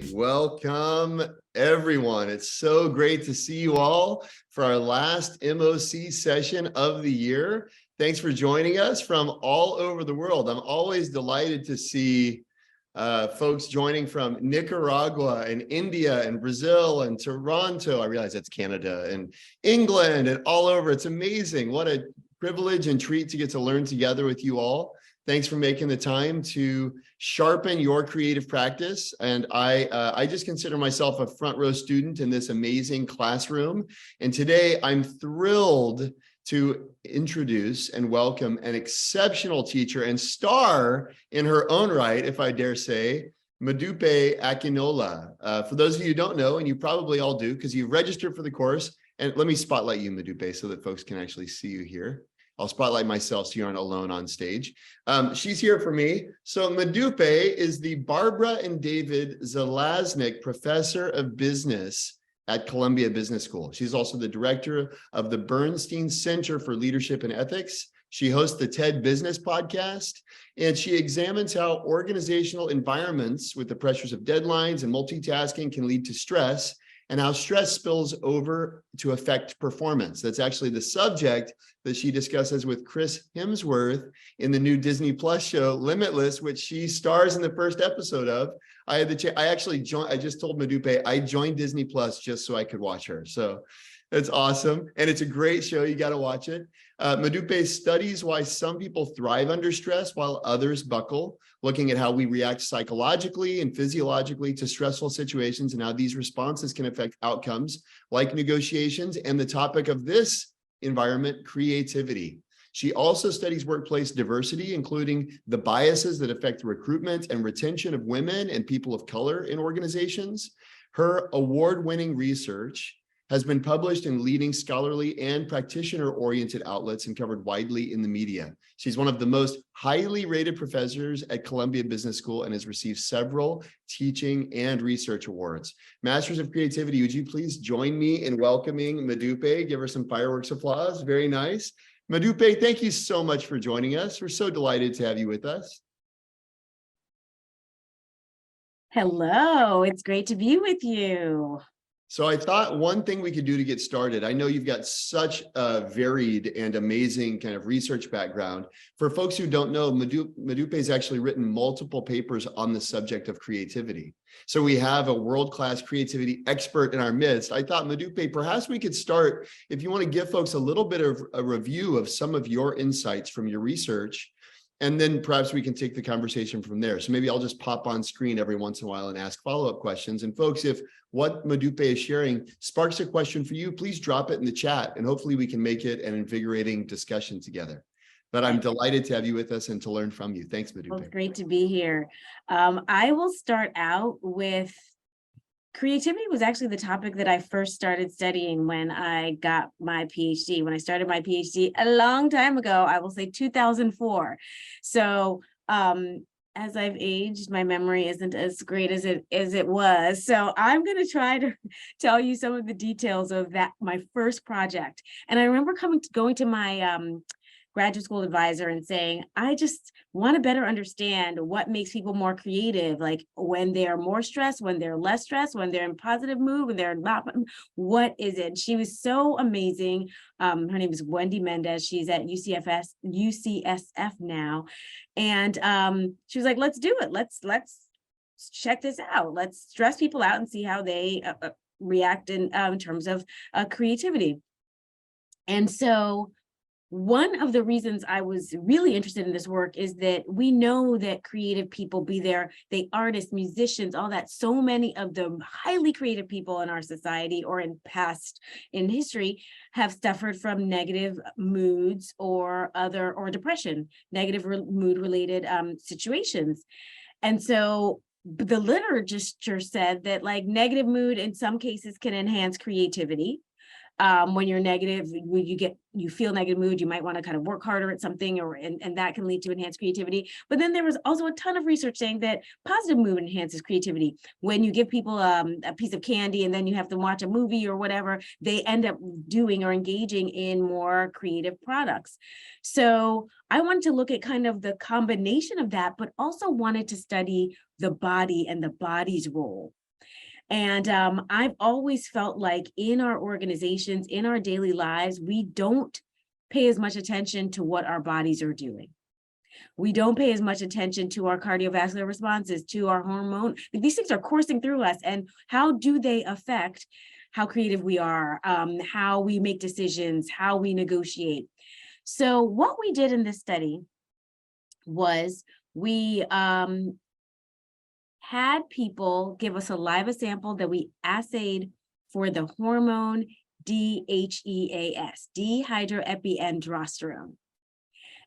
right, welcome everyone. It's so great to see you all for our last MOC session of the year. Thanks for joining us from all over the world. I'm always delighted to see folks joining from Nicaragua and India and Brazil and Toronto. I realize that's Canada and England and all over. It's amazing. What a privilege and treat to get to learn together with you all. Thanks for making the time to sharpen your creative practice. And I just consider myself a front row student in this amazing classroom. And today I'm thrilled to introduce and welcome an exceptional teacher and star in her own right, if I dare say, Modupe Akinola. For those of you who don't know, and you probably all do, because you've registered for the course, and let me spotlight you, Modupe, so that folks can actually see you here. I'll spotlight myself so you aren't alone on stage. She's here for me. So Modupe is the Barbara and David Zelaznik Professor of Business at Columbia Business School. She's also the director of the Bernstein Center for Leadership and Ethics. She hosts the TED Business podcast, and she examines how organizational environments with the pressures of deadlines and multitasking can lead to stress, and how stress spills over to affect performance. That's actually the subject that she discusses with Chris Hemsworth in the new Disney Plus show, Limitless, which she stars in the first episode of. I just told Modupe, I joined Disney Plus just so I could watch her. So it's awesome. And it's a great show. You got to watch it. Modupe studies why some people thrive under stress while others buckle, looking at how we react psychologically and physiologically to stressful situations and how these responses can affect outcomes like negotiations and the topic of this environment, creativity. She also studies workplace diversity, including the biases that affect recruitment and retention of women and people of color in organizations. Her award-winning research has been published in leading scholarly and practitioner-oriented outlets and covered widely in the media. She's one of the most highly rated professors at Columbia Business School and has received several teaching and research awards. Masters of Creativity, would you please join me in welcoming Modupe? Give her some fireworks applause. Very nice. Modupe, thank you so much for joining us. We're so delighted to have you with us. Hello, it's great to be with you. So I thought one thing we could do to get started, I know you've got such a varied and amazing kind of research background. For folks who don't know, Modupe has actually written multiple papers on the subject of creativity. So we have a world-class creativity expert in our midst. I thought, Modupe, perhaps we could start, if you want to give folks a little bit of a review of some of your insights from your research, and then perhaps we can take the conversation from there. So maybe I'll just pop on screen every once in a while and ask follow-up questions. And folks, if what Modupe is sharing sparks a question for you, please drop it in the chat and hopefully we can make it an invigorating discussion together. But I'm delighted to have you with us and to learn from you. Thanks, Modupe. Well, it's great to be here. I will start out with creativity was actually the topic that I first started studying when I got my PhD. When I started my PhD a long time ago, I will say 2004. So as I've aged, my memory isn't as great as it was. So I'm going to try to tell you some of the details of that, my first project. And I remember going to my graduate school advisor and saying, I just want to better understand what makes people more creative, like when they're more stressed, when they're less stressed, when they're in positive mood, when they're not, what is it? She was so amazing. Her name is Wendy Mendez. She's at UCSF now. And she was like, let's do it. Let's check this out. Let's stress people out and see how they react in terms of creativity. And so one of the reasons I was really interested in this work is that we know that creative people, be they artists, musicians, all that, so many of the highly creative people in our society or in history have suffered from negative moods or depression, negative mood related situations. And so the literature said that like negative mood in some cases can enhance creativity. When you're negative, when you feel negative mood, you might want to kind of work harder at something, and that can lead to enhanced creativity. But then there was also a ton of research saying that positive mood enhances creativity. When you give people a piece of candy and then you have to watch a movie or whatever, they end up doing or engaging in more creative products. So I wanted to look at kind of the combination of that, but also wanted to study the body and the body's role. And I've always felt like in our organizations, in our daily lives, we don't pay as much attention to what our bodies are doing. We don't pay as much attention to our cardiovascular responses, to our hormone. These things are coursing through us. And how do they affect how creative we are, how we make decisions, how we negotiate? So what we did in this study was we had people give us a saliva sample that we assayed for the hormone DHEAS, dehydroepiandrosterone.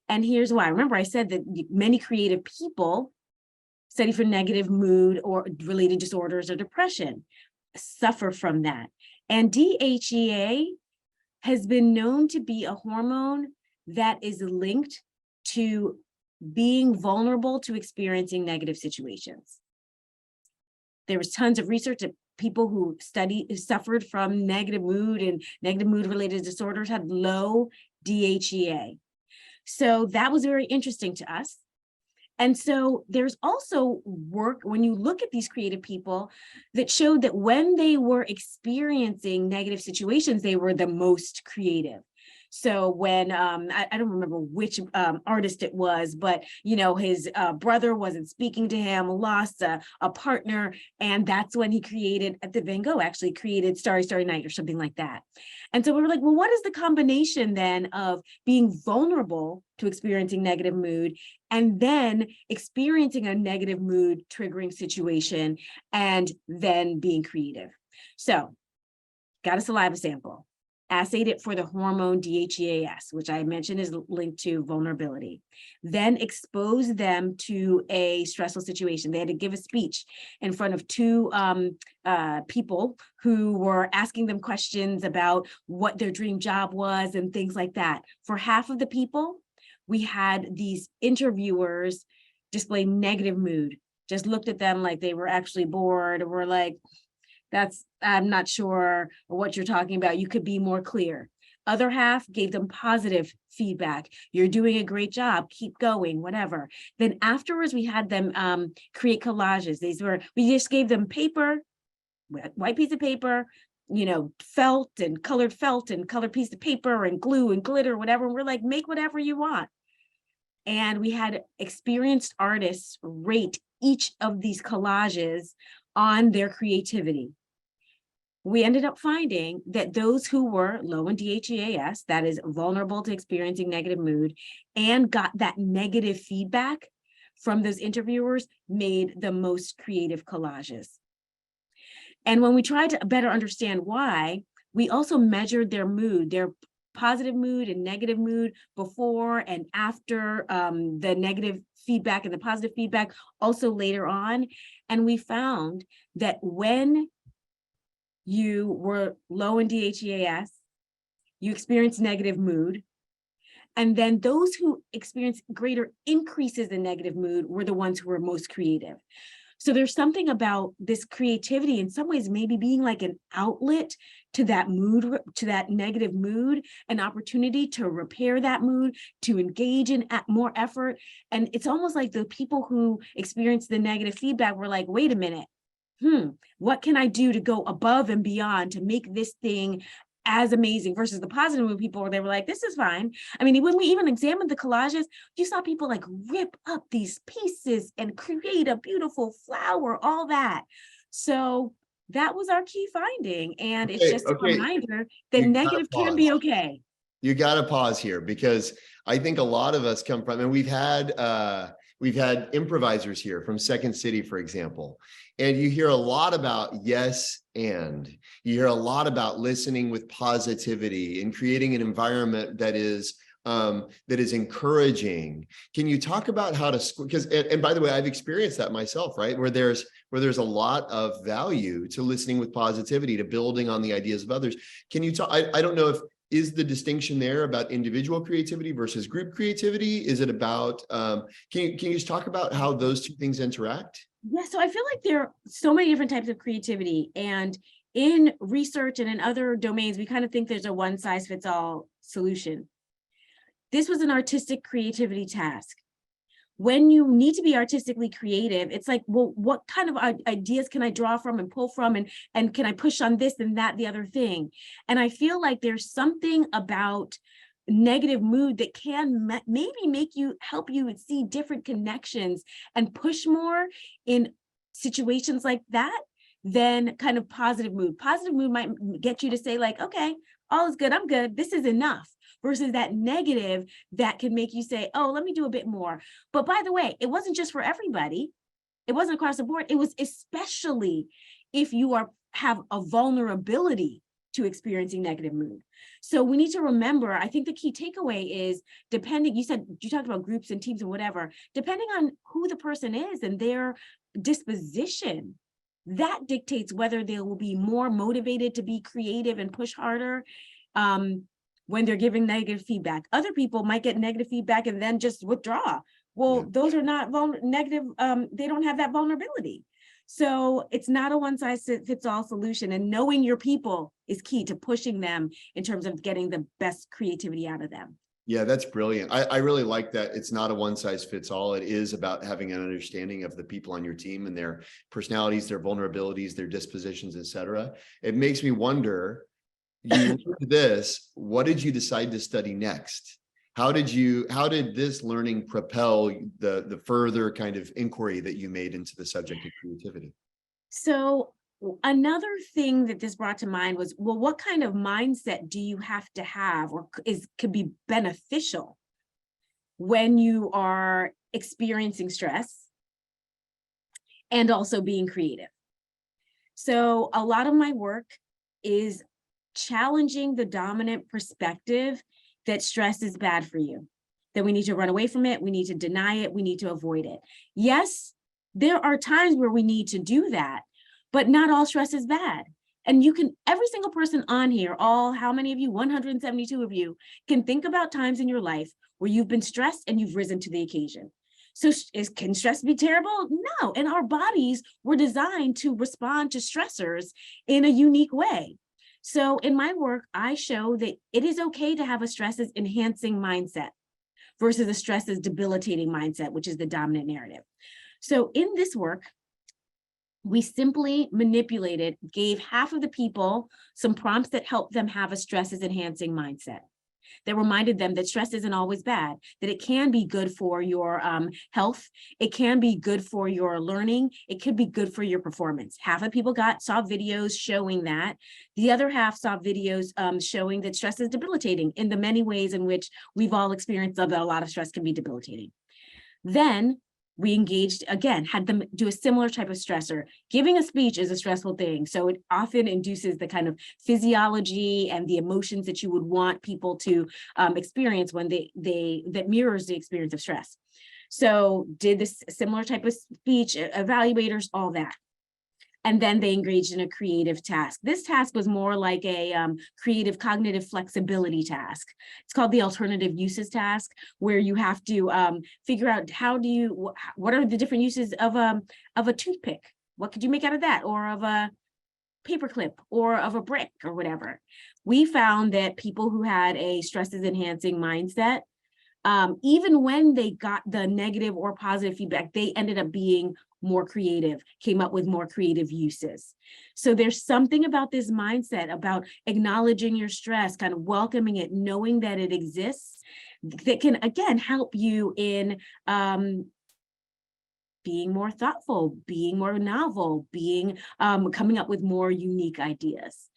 And here's why. Remember, I said that many creative people study for negative mood or related disorders or depression, suffer from that. And DHEA has been known to be a hormone that is linked to being vulnerable to experiencing negative situations. There was tons of research that people who suffered from negative mood and negative mood related disorders had low DHEA. So that was very interesting to us. And so there's also work when you look at these creative people that showed that when they were experiencing negative situations, they were the most creative. So when, I don't remember which artist it was, but, you know, his brother wasn't speaking to him, lost a partner, and that's when he created, the Van Gogh actually created Starry, Starry Night or something like that. And so we were like, well, what is the combination then of being vulnerable to experiencing negative mood and then experiencing a negative mood triggering situation and then being creative? So got a saliva sample, assayed it for the hormone DHEAS, which I mentioned is linked to vulnerability, then exposed them to a stressful situation. They had to give a speech in front of two people who were asking them questions about what their dream job was and things like that. For half of the people, we had these interviewers display negative mood, just looked at them like they were actually bored or were like, I'm not sure what you're talking about. You could be more clear. Other half gave them positive feedback. You're doing a great job. Keep going, whatever. Then afterwards, we had them create collages. We just gave them paper, white piece of paper, you know, felt and colored piece of paper and glue and glitter, whatever. And we're like, make whatever you want. And we had experienced artists rate each of these collages on their creativity. We ended up finding that those who were low in DHEAS, that is vulnerable to experiencing negative mood, and got that negative feedback from those interviewers, made the most creative collages. And when we tried to better understand why, we also measured their mood, their positive mood and negative mood before and after the negative feedback and the positive feedback also later on. And we found that when you were low in DHEAS, you experienced negative mood. And then those who experienced greater increases in negative mood were the ones who were most creative. So there's something about this creativity in some ways maybe being like an outlet to that mood, to that negative mood, an opportunity to repair that mood, to engage in more effort. And it's almost like the people who experienced the negative feedback were like, wait a minute, what can I do to go above and beyond to make this thing as amazing, versus the positive mood people where they were like, this is fine. I mean, when we even examined the collages, you saw people like rip up these pieces and create a beautiful flower, all that. So that was our key finding. And it's just a reminder that negative can be okay. You got to pause here, because I think a lot of us come from, and we've had improvisers here from Second City, for example, and you hear a lot about yes, and you hear a lot about listening with positivity and creating an environment that is encouraging. Can you talk about how to, because, and by the way, I've experienced that myself, right? Where there's a lot of value to listening with positivity, to building on the ideas of others. Can you talk, I don't know if, is the distinction there about individual creativity versus group creativity? Is it about, can you just talk about how those two things interact? Yeah, so I feel like there are so many different types of creativity, and in research and in other domains, we kind of think there's a one size fits all solution. This was an artistic creativity task. when you need to be artistically creative, it's like, well, what kind of ideas can I draw from and pull from, and can I push on this and that, the other thing? And I feel like there's something about negative mood that can maybe help you see different connections and push more in situations like that than kind of positive mood. Positive mood might get you to say like, okay, all is good, I'm good, this is enough. Versus that negative that can make you say, oh, let me do a bit more. But by the way, it wasn't just for everybody. It wasn't across the board. It was especially if you have a vulnerability to experiencing negative mood. So we need to remember, I think the key takeaway is depending, you talked about groups and teams and whatever, depending on who the person is and their disposition, that dictates whether they will be more motivated to be creative and push harder when they're giving negative feedback. Other people might get negative feedback and then just withdraw. Well, those are not negative, they don't have that vulnerability. So it's not a one size fits all solution, and knowing your people is key to pushing them in terms of getting the best creativity out of them. Yeah, that's brilliant. I really like that. It's not a one size fits all. It is about having an understanding of the people on your team and their personalities, their vulnerabilities, their dispositions, et cetera. It makes me wonder, you learned this, what did you decide to study next? How did this learning propel the further kind of inquiry that you made into the subject of creativity? So another thing that this brought to mind was, well, what kind of mindset do you have to have or could be beneficial when you are experiencing stress and also being creative? So a lot of my work is challenging the dominant perspective that stress is bad for you, that we need to run away from it, we need to deny it, we need to avoid it. Yes, there are times where we need to do that, but not all stress is bad. And every single person on here, how many of you, 172 of you, can think about times in your life where you've been stressed and you've risen to the occasion. So can stress be terrible? No, and our bodies were designed to respond to stressors in a unique way. So in my work, I show that it is okay to have a stresses enhancing mindset versus a stresses debilitating mindset, which is the dominant narrative. So in this work, we simply gave half of the people some prompts that helped them have a stresses enhancing mindset, that reminded them that stress isn't always bad, that it can be good for your health, it can be good for your learning, it could be good for your performance. Half of people saw videos showing that. The other half saw videos showing that stress is debilitating in the many ways in which we've all experienced that a lot of stress can be debilitating. Then we engaged, again, had them do a similar type of stressor. Giving a speech is a stressful thing. So it often induces the kind of physiology and the emotions that you would want people to experience when that mirrors the experience of stress. So did this similar type of speech, evaluators, all that. And then they engaged in a creative task. This task was more like a creative cognitive flexibility task. It's called the alternative uses task, where you have to figure out what are the different uses of a toothpick? What could you make out of that? Or of a paperclip, or of a brick, or whatever. We found that people who had a stresses enhancing mindset, even when they got the negative or positive feedback, they ended up being more creative, came up with more creative uses. So there's something about this mindset, about acknowledging your stress, kind of welcoming it, knowing that it exists, that can, again, help you in being more thoughtful, being more novel, coming up with more unique ideas.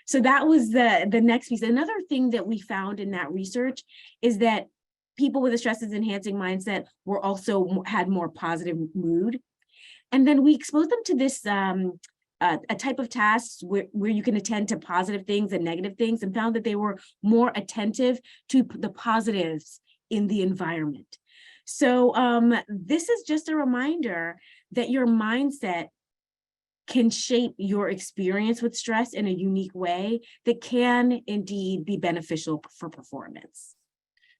So that was the next piece. Another thing that we found in that research is that people with a stresses enhancing mindset had more positive mood. And then we exposed them to this a type of tasks where you can attend to positive things and negative things, and found that they were more attentive to the positives in the environment. So this is just a reminder that your mindset can shape your experience with stress in a unique way that can indeed be beneficial for performance.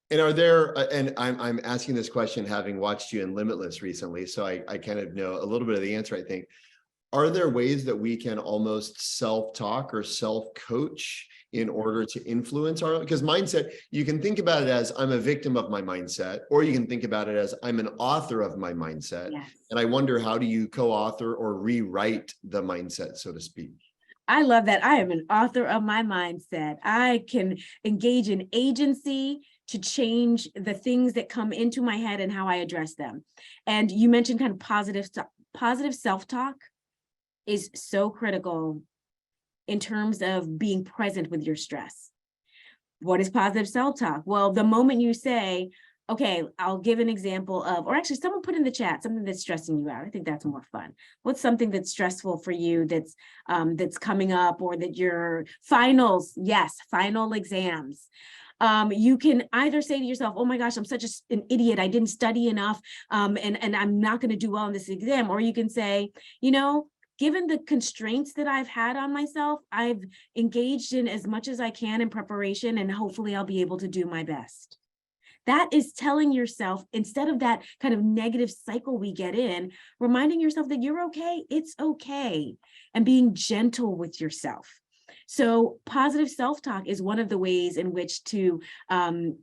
And are there, and I'm asking this question having watched you in Limitless recently, so I kind of know a little bit of the answer, I think. Are there ways that we can almost self-talk or self-coach in order to influence our, because mindset, you can think about it as I'm a victim of my mindset, or you can think about it as I'm an author of my mindset. Yes. And I wonder, how do you co-author or rewrite the mindset, so to speak? I love that. I am an author of my mindset. I can engage in agency to change the things that come into my head and how I address them. And you mentioned kind of positive self-talk is so critical in terms of being present with your stress. What is positive self-talk? Well, the moment you say, okay, I'll give an example of, or actually someone put in the chat, something that's stressing you out. I think that's more fun. What's something that's stressful for you that's coming up, or that your finals, yes, final exams. You can either say to yourself, oh my gosh, I'm such an idiot. I didn't study enough and I'm not going to do well in this exam. Or you can say, you know, given the constraints that I've had on myself, I've engaged in as much as I can in preparation, and hopefully I'll be able to do my best. That is telling yourself, instead of that kind of negative cycle we get in, reminding yourself that you're okay, it's okay, and being gentle with yourself. So positive self-talk is one of the ways in which to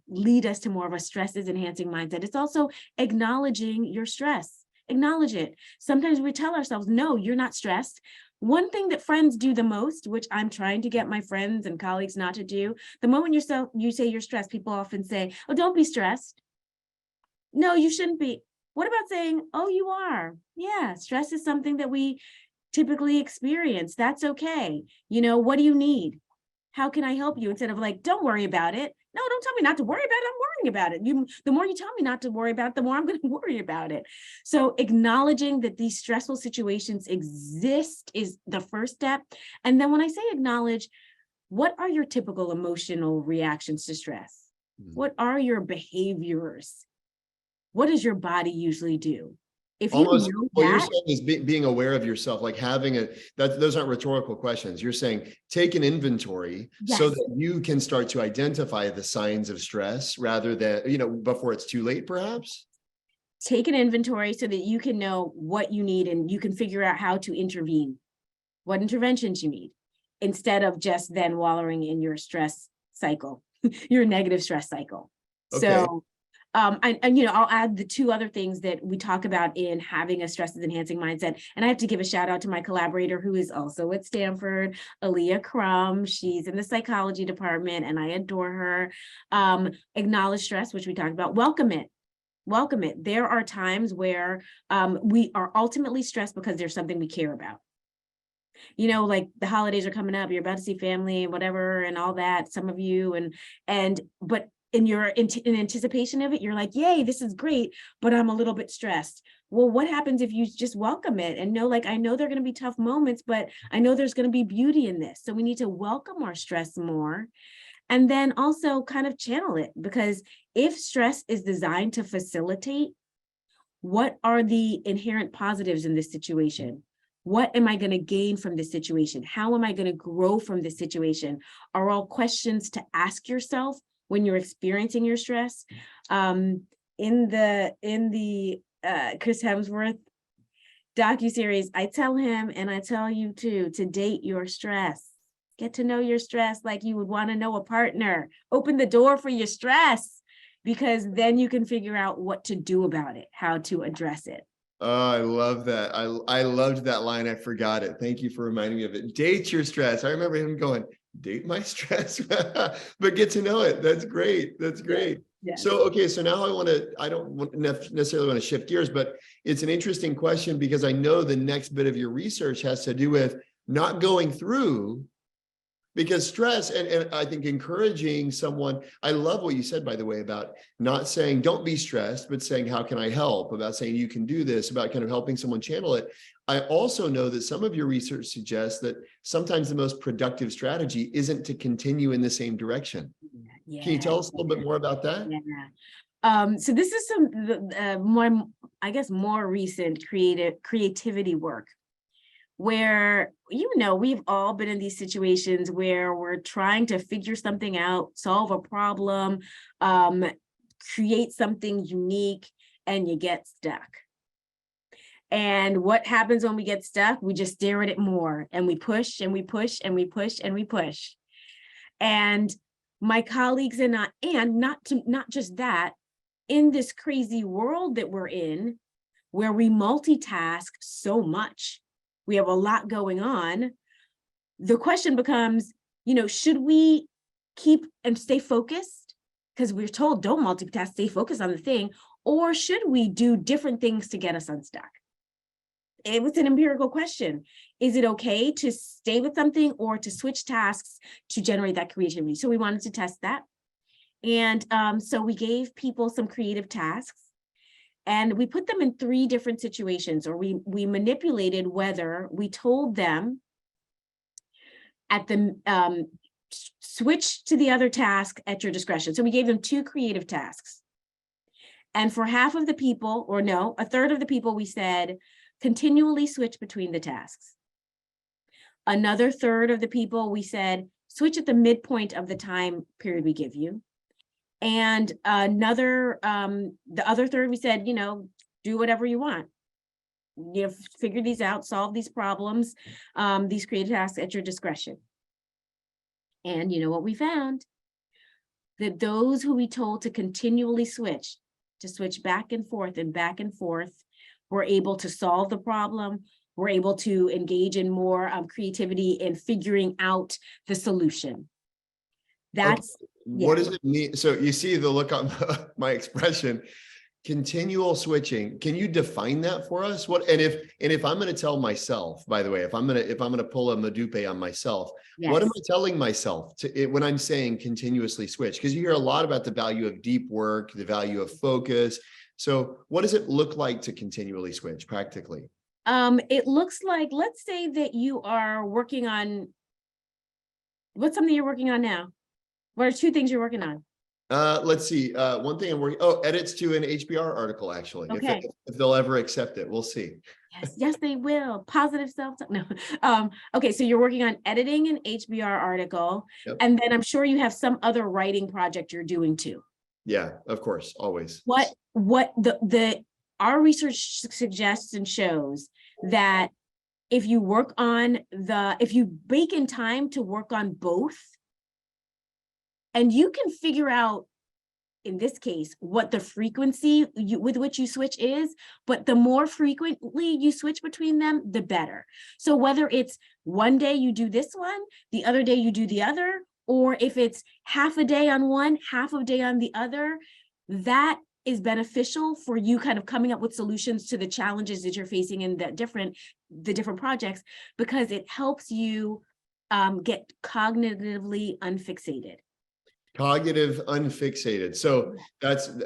lead us to more of a stresses enhancing mindset. It's also acknowledging your stress. Acknowledge it. Sometimes we tell ourselves, no, you're not stressed. One thing that friends do the most, which I'm trying to get my friends and colleagues not to do, the moment you say you're stressed, people often say, oh, don't be stressed. No, you shouldn't be. What about saying, oh, you are? Yeah, stress is something that we typically experience. That's okay. You know, what do you need? How can I help you? Instead of like, don't worry about it. No, don't tell me not to worry about it. I'm worrying about it. The more you tell me not to worry about it, the more I'm going to worry about it. So acknowledging that these stressful situations exist is the first step. And then when I say acknowledge, what are your typical emotional reactions to stress? What are your behaviors? What does your body usually do? If you Almost know what you're that, saying is being aware of yourself, like having those aren't rhetorical questions. You're saying take an inventory so yes, that you can start to identify the signs of stress rather than, before it's too late, perhaps. take an inventory so that you can know what you need and you can figure out how to intervene, what interventions you need, instead of just then wallowing in your stress cycle, your negative stress cycle. Okay. So I'll add the two other things that we talk about in having a stresses enhancing mindset. And I have to give a shout out to my collaborator who is also at Stanford, Aaliyah Crum. She's in the psychology department and I adore her. Acknowledge stress, which we talked about. Welcome it. Welcome it. There are times where we are ultimately stressed because there's something we care about. You know, like the holidays are coming up, you're about to see family, whatever, and all that, some of you, but in anticipation of it, you're like, yay, this is great, but I'm a little bit stressed. Well, what happens if you just welcome it and know, like, I know there are going to be tough moments, but I know there's going to be beauty in this. So we need to welcome our stress more. And then also kind of channel it, because if stress is designed to facilitate, what are the inherent positives in this situation? What am I going to gain from this situation? How am I going to grow from this situation? Are all questions to ask yourself when you're experiencing your stress. In the Chris Hemsworth docuseries, I tell him, and I tell you too, to date your stress. Get to know your stress like you would want to know a partner. Open the door for your stress, because then you can figure out what to do about it, how to address it. Oh, I love that. I loved that line. I forgot it. Thank you for reminding me of it. Date your stress. I remember him going, date my stress, but get to know it. That's great. That's great. Yes. So, okay. So now I don't necessarily want to shift gears, but it's an interesting question because I know the next bit of your research has to do with not going through. Because stress, and I think encouraging someone, I love what you said, by the way, about not saying, don't be stressed, but saying, how can I help? About saying, you can do this, about kind of helping someone channel it. I also know that some of your research suggests that sometimes the most productive strategy isn't to continue in the same direction. Yeah. Can you tell us a little bit more about that? Yeah. So this is some more, I guess, more recent creativity work, where, we've all been in these situations where we're trying to figure something out, solve a problem, create something unique, and you get stuck. And what happens when we get stuck? We just stare at it more, and we push and we push and we push and we push. And my colleagues and not just that, in this crazy world that we're in, where we multitask so much, we have a lot going on. The question becomes, should we keep and stay focused? Because we're told don't multitask, stay focused on the thing, or should we do different things to get us unstuck? It was an empirical question. Is it okay to stay with something or to switch tasks to generate that creativity? So we wanted to test that. And so we gave people some creative tasks, and we put them in 3 different situations, or we manipulated whether we told them at the switch to the other task at your discretion. So we gave them 2 creative tasks. And for half of the people, or no, a third of the people, we said, continually switch between the tasks. Another third of the people, we said, switch at the midpoint of the time period we give you. And the other third, we said, do whatever you want. Figure these out, solve these problems, these creative tasks at your discretion. And you know what we found? That those who we told to continually switch back and forth, were able to solve the problem, were able to engage in more creativity in figuring out the solution. That's what does it mean? So you see the look on my expression, continual switching. Can you define that for us? And if I'm going to tell myself, by the way, if I'm going to pull a Modupe on myself, yes. What am I telling myself when I'm saying continuously switch? Because you hear a lot about the value of deep work, the value of focus. So what does it look like to continually switch practically? It looks like, let's say that you are working on, what's something you're working on now? What are 2 things you're working on? Let's see. One thing I'm working, edits to an HBR article, actually. Okay. If they'll ever accept it, we'll see. Yes, they will. Positive self-talk. No. Okay, so you're working on editing an HBR article, Yep. and then I'm sure you have some other writing project you're doing too. Yeah, of course, always. What our research suggests and shows that if you bake in time to work on both, and you can figure out, in this case, what the frequency with which you switch is, but the more frequently you switch between them, the better. So whether it's one day you do this one, the other day you do the other, or if it's half a day on one, half a day on the other, that is beneficial for you kind of coming up with solutions to the challenges that you're facing in the different projects, because it helps you get cognitively unfixated. Cognitive unfixated. So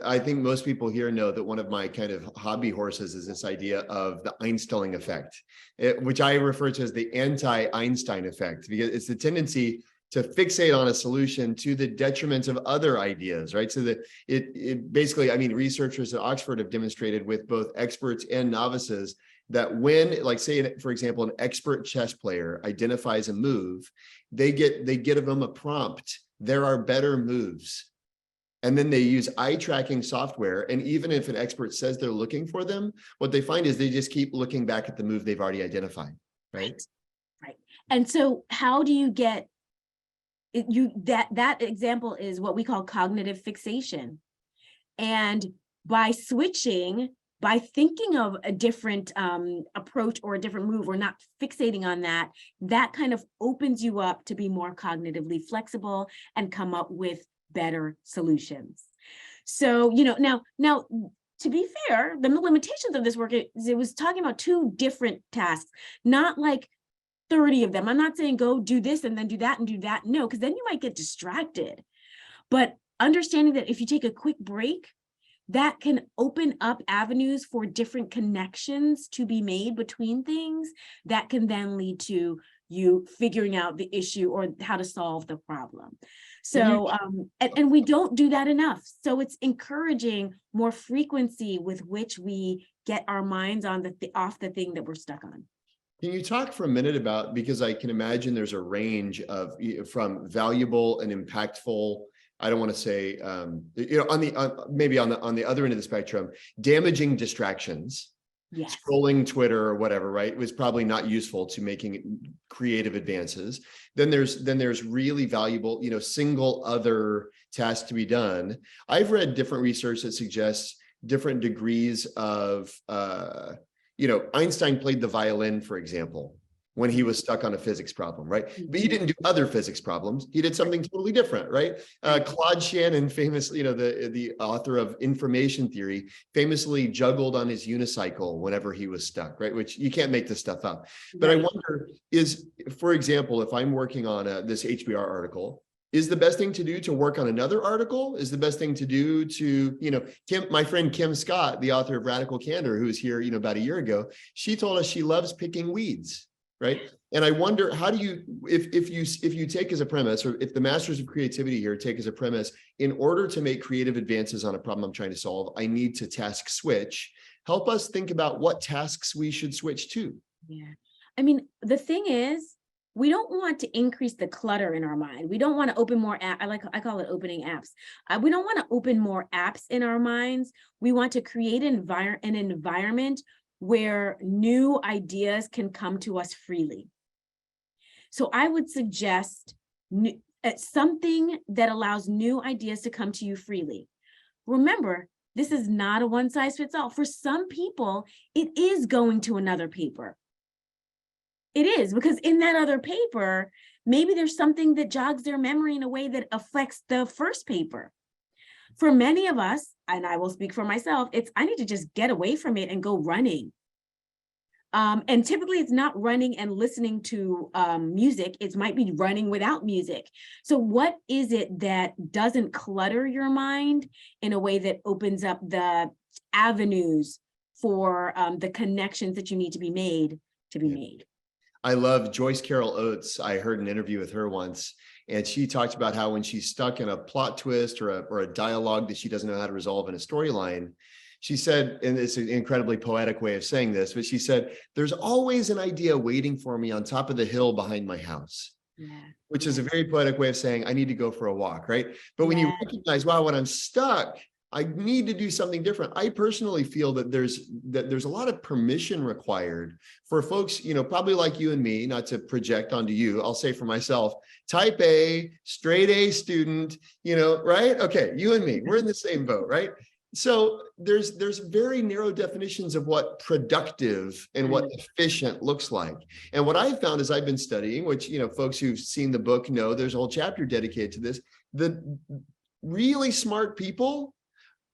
I think most people here know that one of my kind of hobby horses is this idea of the Einstein effect, which I refer to as the anti-Einstein effect, because it's the tendency to fixate on a solution to the detriment of other ideas, right? So that it basically, researchers at Oxford have demonstrated with both experts and novices that when, like, say, for example, an expert chess player identifies a move, they get them a prompt. There are better moves. And then they use eye tracking software. And even if an expert says they're looking for them, what they find is they just keep looking back at the move they've already identified. Right. And so how do you get that example is what we call cognitive fixation. And by switching, by thinking of a different approach or a different move, or not fixating on that kind of opens you up to be more cognitively flexible and come up with better solutions. So, now to be fair, the limitations of this work is it was talking about 2 different tasks, not like 30 of them. I'm not saying go do this and then do that and do that. No, because then you might get distracted. But understanding that if you take a quick break, that can open up avenues for different connections to be made between things that can then lead to you figuring out the issue or how to solve the problem. So, and we don't do that enough. So it's encouraging more frequency with which we get our minds on off the thing that we're stuck on. Can you talk for a minute about, because I can imagine there's a range of from valuable and impactful, I don't want to say, maybe on the other end of the spectrum, damaging distractions, Yes. Scrolling Twitter or whatever, right, was probably not useful to making creative advances. Then there's really valuable, single other tasks to be done. I've read different research that suggests different degrees of, Einstein played the violin, for example, when he was stuck on a physics problem, right? But he didn't do other physics problems. He did something totally different, right? Claude Shannon, famously, the author of information theory, famously juggled on his unicycle whenever he was stuck, right? Which you can't make this stuff up. But I wonder for example, if I'm working on this HBR article, is the best thing to do to work on another article? Is the best thing to do to, my friend Kim Scott, the author of Radical Candor, who was here, about a year ago, she told us she loves picking weeds. Right. And I wonder, how do you, if you take as a premise, or if the masters of creativity here take as a premise, in order to make creative advances on a problem I'm trying to solve, I need to task switch. Help us think about what tasks we should switch to. Yeah. I mean, the thing is, we don't want to increase the clutter in our mind. We don't want to open more apps. I call it opening apps. We don't want to open more apps in our minds. We want to create an environment where new ideas can come to us freely. So I would suggest something that allows new ideas to come to you freely. Remember, this is not a one size fits all. For some people, it is going to another paper. It is, because in that other paper, maybe there's something that jogs their memory in a way that affects the first paper. For many of us, and I will speak for myself, I need to just get away from it and go running. And typically it's not running and listening to music. It might be running without music. So what is it that doesn't clutter your mind in a way that opens up the avenues for the connections that you need to be made made? I love Joyce Carol Oates. I heard an interview with her once, and she talked about how when she's stuck in a plot twist or a dialogue that she doesn't know how to resolve in a storyline, she said, and it's an incredibly poetic way of saying this, but she said, there's always an idea waiting for me on top of the hill behind my house. Yeah. Which is a very poetic way of saying, I need to go for a walk, right? But when you recognize, wow, when I'm stuck, I need to do something different. I personally feel that there's a lot of permission required for folks, probably like you and me, not to project onto you. I'll say for myself, type A, straight A student, right? Okay, you and me, we're in the same boat, right? So there's very narrow definitions of what productive and what efficient looks like. And what I've found as I've been studying, which, folks who've seen the book know there's a whole chapter dedicated to this, the really smart people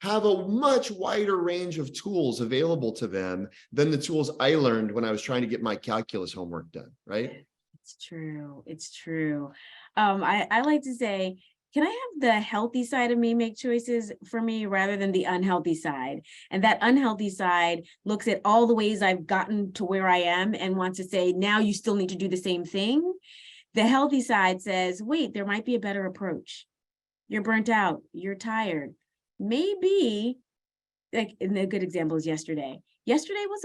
have a much wider range of tools available to them than the tools I learned when I was trying to get my calculus homework done, right? It's true. It's true. I like to say, can I have the healthy side of me make choices for me rather than the unhealthy side? And that unhealthy side looks at all the ways I've gotten to where I am and wants to say, now you still need to do the same thing. The healthy side says, wait, there might be a better approach. You're burnt out. You're tired. Maybe, like, and a good example is yesterday. Yesterday was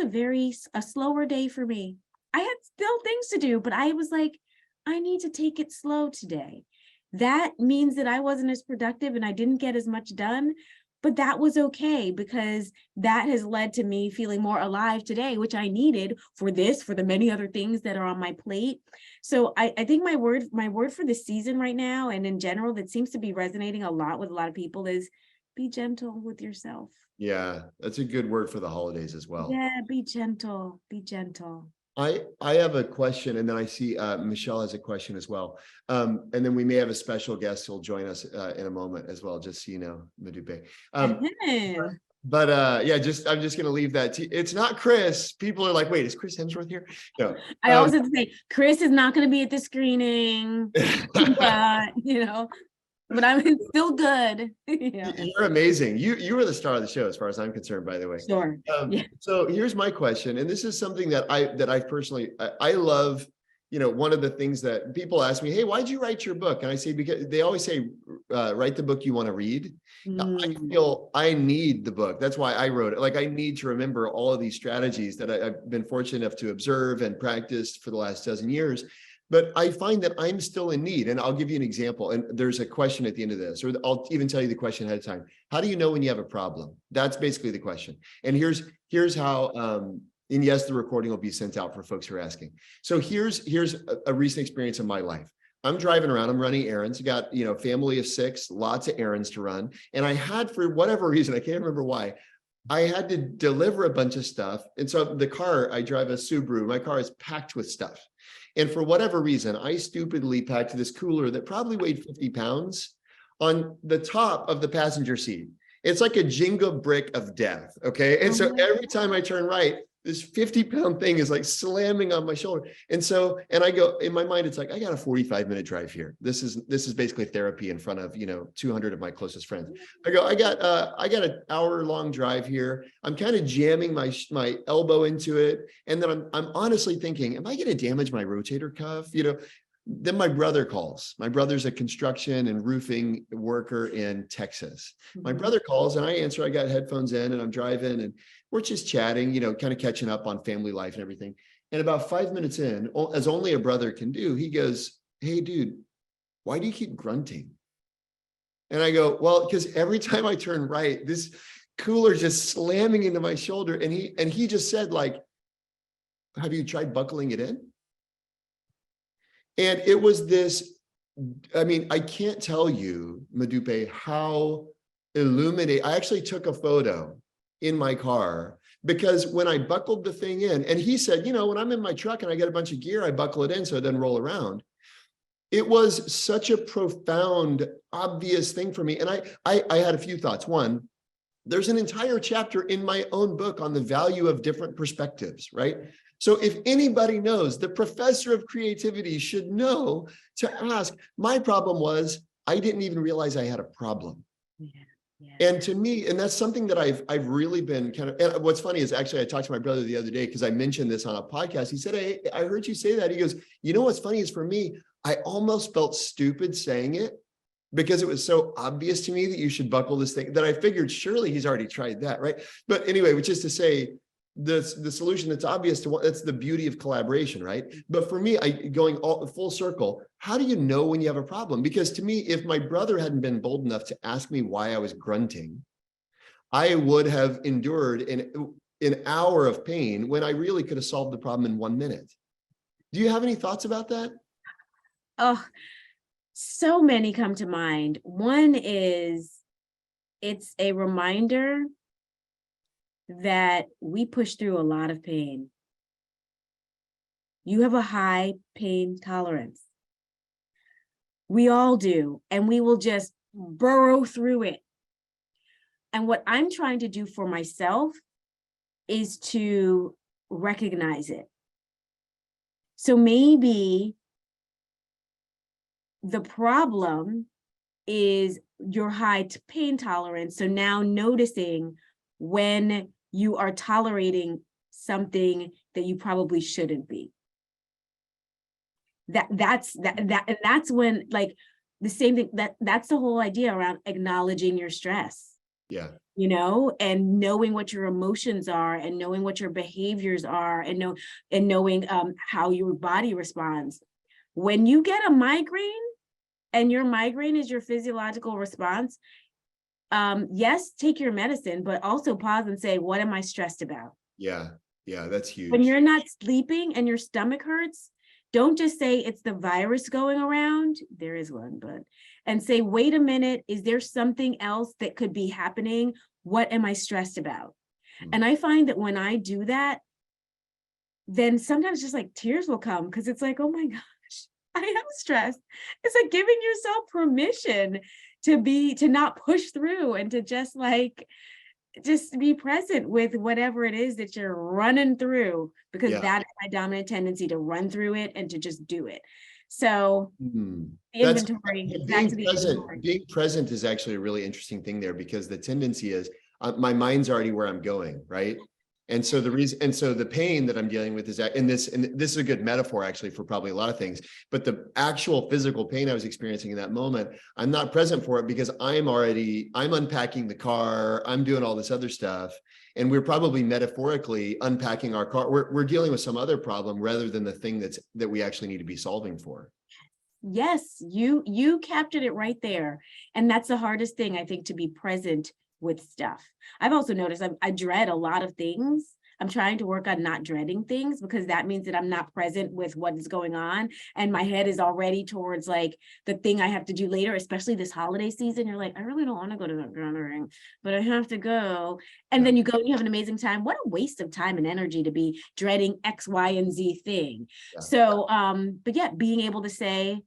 a slower day for me. I had still things to do, but I was like, I need to take it slow today. That means that I wasn't as productive and I didn't get as much done, but that was okay because that has led to me feeling more alive today, which I needed for the many other things that are on my plate. So I think my word for the season right now, and in general, that seems to be resonating a lot with a lot of people, is be gentle with yourself. Yeah, that's a good word for the holidays as well. Yeah, be gentle, be gentle. I have a question, and then I see Michelle has a question as well. And then we may have a special guest who'll join us in a moment as well, just so you know, Modupe. But yeah, I'm just going to leave that. It's not Chris. People are like, wait, is Chris Hemsworth here? No. I also have to say, Chris is not going to be at the screening, but I'm still good. You're amazing. You were the star of the show, as far as I'm concerned, by the way. Sure. So here's my question, and this is something that I personally love. One of the things that people ask me, hey, why'd you write your book? And I say, because they always say, write the book you want to read. I feel I need the book. That's why I wrote it. Like, I need to remember all of these strategies that I've been fortunate enough to observe and practice for the last dozen years. But I find that I'm still in need. And I'll give you an example. And there's a question at the end of this, or I'll even tell you the question ahead of time. How do you know when you have a problem? That's basically the question. And here's how, and yes, the recording will be sent out for folks who are asking. So here's a recent experience in my life. I'm driving around, I'm running errands, got, family of 6, lots of errands to run. And I had, for whatever reason, I can't remember why, I had to deliver a bunch of stuff. And so the car, I drive a Subaru, my car is packed with stuff. And for whatever reason, I stupidly packed this cooler that probably weighed 50 pounds on the top of the passenger seat. It's like a Jenga brick of death, okay? And so every time I turn right, this 50-pound thing is like slamming on my shoulder. And I go, in my mind, it's like, I got a 45-minute drive here. This is basically therapy in front of, 200 of my closest friends. I go, I got an hour-long drive here. I'm kind of jamming my elbow into it. And then I'm honestly thinking, am I going to damage my rotator cuff? Then my brother calls. My brother's a construction and roofing worker in Texas. My brother calls and I answer. I got headphones in and I'm driving and we're just chatting, kind of catching up on family life and everything. And about 5 minutes in, as only a brother can do, he goes, "Hey, dude, why do you keep grunting?" And I go, "Well, because every time I turn right, this cooler just slamming into my shoulder." And he just said, like, "Have you tried buckling it in?" And it was this, I can't tell you, Modupe, how illuminating. I actually took a photo in my car because when I buckled the thing in, and he said, when I'm in my truck and I get a bunch of gear, I buckle it in so it doesn't roll around. It was such a profound, obvious thing for me. And I had a few thoughts. One, there's an entire chapter in my own book on the value of different perspectives, right? So if anybody knows, the professor of creativity should know to ask. My problem was I didn't even realize I had a problem. Yeah. And to me, and that's something that I've really been kind of, and what's funny is actually I talked to my brother the other day because I mentioned this on a podcast. He said, "Hey, I heard you say that." He goes, "What's funny is for me, I almost felt stupid saying it because it was so obvious to me that you should buckle this thing that I figured surely he's already tried that, right?" But anyway, which is to say, the solution that's obvious to what, that's the beauty of collaboration, right? But for me, going all full circle, how do you know when you have a problem? Because to me, if my brother hadn't been bold enough to ask me why I was grunting, I would have endured an hour of pain when I really could have solved the problem in 1 minute. Do you have any thoughts about that? Oh, so many come to mind. One is, it's a reminder that we push through a lot of pain. You have a high pain tolerance. We all do, and we will just burrow through it. And what I'm trying to do for myself is to recognize it. So maybe the problem is your high pain tolerance. So now noticing when you are tolerating something that you probably shouldn't be. That's when, like, the same thing, that's the whole idea around acknowledging your stress. Yeah. And knowing what your emotions are and knowing what your behaviors are and knowing how your body responds. When you get a migraine and your migraine is your physiological response, yes, take your medicine, but also pause and say, what am I stressed about? Yeah, that's huge. When you're not sleeping and your stomach hurts, don't just say it's the virus going around. There is one, and say, wait a minute, is there something else that could be happening? What am I stressed about? And I find that when I do that, then sometimes just like tears will come because it's like, oh my gosh, I am stressed. It's like giving yourself permission to not push through and to just be present with whatever it is that you're running through, because that is my dominant tendency, to run through it and to just do it. So the inventory, being present is actually a really interesting thing there, because the tendency is my mind's already where I'm going, right? And so the pain that I'm dealing with is that, and this is a good metaphor actually for probably a lot of things, but the actual physical pain I was experiencing in that moment, I'm not present for it because I'm unpacking the car, I'm doing all this other stuff. And we're probably metaphorically unpacking our car. We're dealing with some other problem rather than the thing that we actually need to be solving for. Yes, you captured it right there. And that's the hardest thing, I think, to be present with stuff. I've also noticed I dread a lot of things. I'm trying to work on not dreading things, because that means that I'm not present with what is going on. And my head is already towards like the thing I have to do later, especially this holiday season. You're like, I really don't want to go to that gathering, but I have to go. And then you go and you have an amazing time. What a waste of time and energy to be dreading X, Y, and Z thing. Yeah. So, but yeah, being able to say,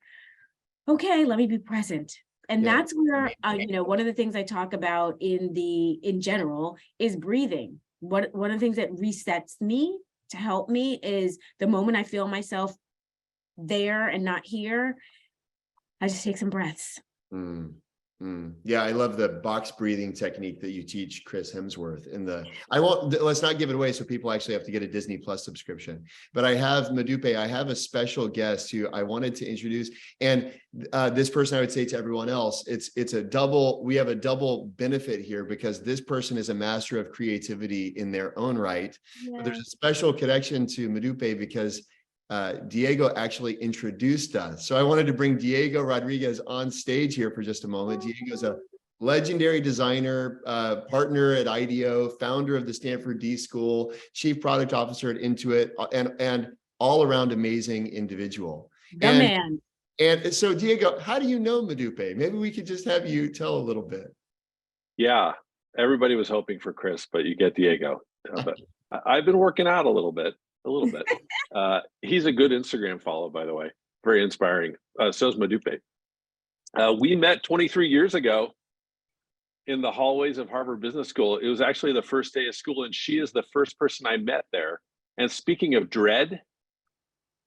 okay, let me be present. And that's where, one of the things I talk about in general is breathing. One of the things that resets me to help me is the moment I feel myself there and not here, I just take some breaths. Yeah, I love the box breathing technique that you teach Chris Hemsworth let's not give it away, so people actually have to get a Disney Plus subscription. But I have Modupe, I have a special guest who I wanted to introduce. And this person, I would say to everyone else, we have a double benefit here, because this person is a master of creativity in their own right. Yeah. But there's a special connection to Modupe because Diego actually introduced us. So I wanted to bring Diego Rodriguez on stage here for just a moment. Diego's a legendary designer, partner at IDEO, founder of the Stanford D.school, chief product officer at Intuit, and all around amazing individual. Man. And so Diego, how do you know Modupe? Maybe we could just have you tell a little bit. Yeah, everybody was hoping for Chris, but you get Diego. But I've been working out a little bit. He's a good Instagram follow, by the way. Very inspiring. So is Modupe. We met 23 years ago in the hallways of Harvard Business School. It was actually the first day of school, and she is the first person I met there. And speaking of dread